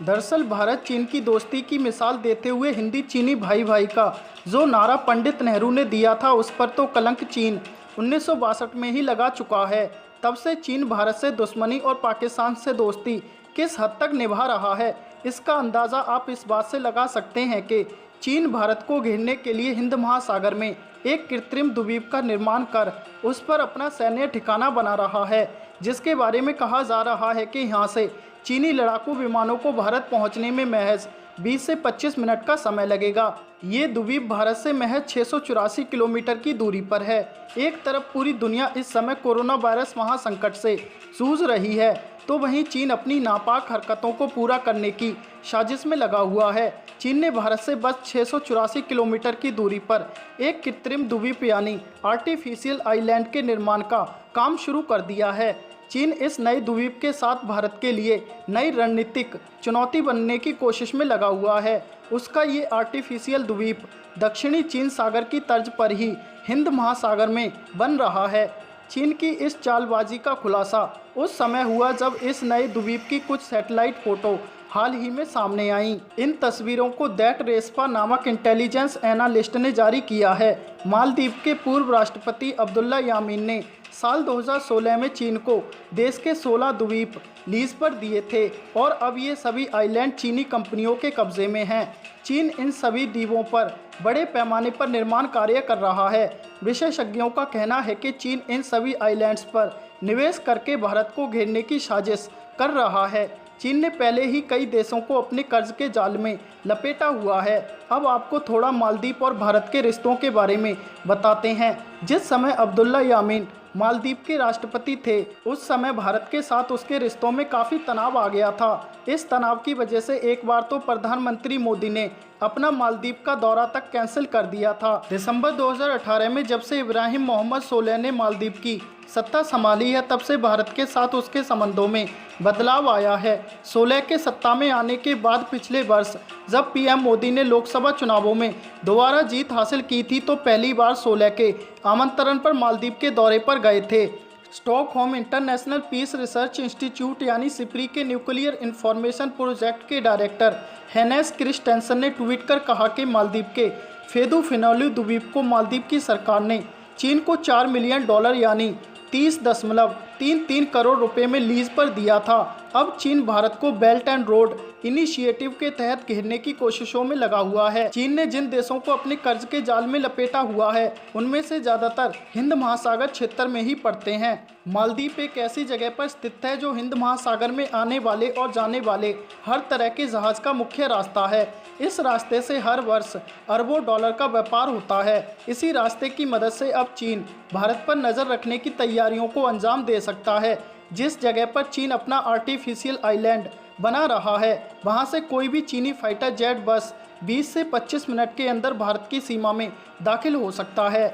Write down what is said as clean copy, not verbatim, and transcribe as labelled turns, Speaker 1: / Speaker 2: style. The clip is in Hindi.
Speaker 1: दरअसल भारत चीन की दोस्ती की मिसाल देते हुए हिंदी चीनी भाई भाई का जो नारा पंडित नेहरू ने दिया था, उस पर तो कलंक चीन 1962 में ही लगा चुका है। तब से चीन भारत से दुश्मनी और पाकिस्तान से दोस्ती किस हद तक निभा रहा है, इसका अंदाज़ा आप इस बात से लगा सकते हैं कि चीन भारत को घेरने के लिए हिंद महासागर में एक कृत्रिम द्वीप का निर्माण कर उस पर अपना सैन्य ठिकाना बना रहा है, जिसके बारे में कहा जा रहा है कि यहाँ से चीनी लड़ाकू विमानों को भारत पहुंचने में महज 20 से 25 मिनट का समय लगेगा। ये द्वीप भारत से महज 684 किलोमीटर की दूरी पर है। एक तरफ पूरी दुनिया इस समय कोरोना वायरस महासंकट से जूझ रही है, तो वहीं चीन अपनी नापाक हरकतों को पूरा करने की साजिश में लगा हुआ है। चीन ने भारत से बस 684 किलोमीटर की दूरी पर एक कृत्रिम द्वीप यानी आर्टिफिशियल आइलैंड के निर्माण का काम शुरू कर दिया है। चीन इस नए द्वीप के साथ भारत के लिए नई रणनीतिक चुनौती बनने की कोशिश में लगा हुआ है। उसका ये आर्टिफिशियल द्वीप दक्षिणी चीन सागर की तर्ज पर ही हिंद महासागर में बन रहा है। चीन की इस चालबाजी का खुलासा उस समय हुआ जब इस नए द्वीप की कुछ सैटेलाइट फोटो हाल ही में सामने आईं। इन तस्वीरों को दैट रेस्पा नामक इंटेलिजेंस एनालिस्ट ने जारी किया है। मालदीव के पूर्व राष्ट्रपति अब्दुल्ला यामीन ने साल 2016 में चीन को देश के 16 द्वीप लीज पर दिए थे और अब ये सभी आइलैंड चीनी कंपनियों के कब्जे में हैं। चीन इन सभी द्वीपों पर बड़े पैमाने पर निर्माण कार्य कर रहा है। विशेषज्ञों का कहना है कि चीन इन सभी आइलैंड्स पर निवेश करके भारत को घेरने की साजिश कर रहा है। चीन ने पहले ही कई देशों को अपने कर्ज के जाल में लपेटा हुआ है। अब आपको थोड़ा मालदीव और भारत के रिश्तों के बारे में बताते हैं। जिस समय अब्दुल्ला यामीन मालदीव के राष्ट्रपति थे, उस समय भारत के साथ उसके रिश्तों में काफ़ी तनाव आ गया था। इस तनाव की वजह से एक बार तो प्रधानमंत्री मोदी ने अपना मालदीव का दौरा तक कैंसिल कर दिया था। दिसंबर 2018 में जब से इब्राहिम मोहम्मद सोलेह ने मालदीव की सत्ता संभाली है, तब से भारत के साथ उसके संबंधों में बदलाव आया है। सोलेह के सत्ता में आने के बाद पिछले वर्ष जब पीएम मोदी ने लोकसभा चुनावों में दोबारा जीत हासिल की थी, तो पहली बार सोलेह के आमंत्रण पर मालदीव के दौरे पर गए थे। Stockholm International Peace Research Institute यानी सिप्री के न्यूक्लियर इंफॉर्मेशन प्रोजेक्ट के डायरेक्टर हेनेस क्रिस्टेंसन ने ट्वीट कर कहा कि मालदीव के फेदू फिनोली द्वीप को मालदीव की सरकार ने चीन को $4 मिलियन यानी 30.33 करोड़ रुपए में लीज पर दिया था। अब चीन भारत को बेल्ट एंड रोड इनिशिएटिव के तहत घेरने की कोशिशों में लगा हुआ है। चीन ने जिन देशों को अपने कर्ज के जाल में लपेटा हुआ है, उनमें से ज़्यादातर हिंद महासागर क्षेत्र में ही पड़ते हैं। मालदीव एक ऐसी जगह पर स्थित है जो हिंद महासागर में आने वाले और जाने वाले हर तरह के जहाज का मुख्य रास्ता है। इस रास्ते से हर वर्ष अरबों डॉलर का व्यापार होता है। इसी रास्ते की मदद से अब चीन भारत पर नज़र रखने की तैयारियों को अंजाम दे सकता है। जिस जगह पर चीन अपना आर्टिफिशियल आइलैंड बना रहा है, वहां से कोई भी चीनी फाइटर जेट बस 20 से 25 मिनट के अंदर भारत की सीमा में दाखिल हो सकता है।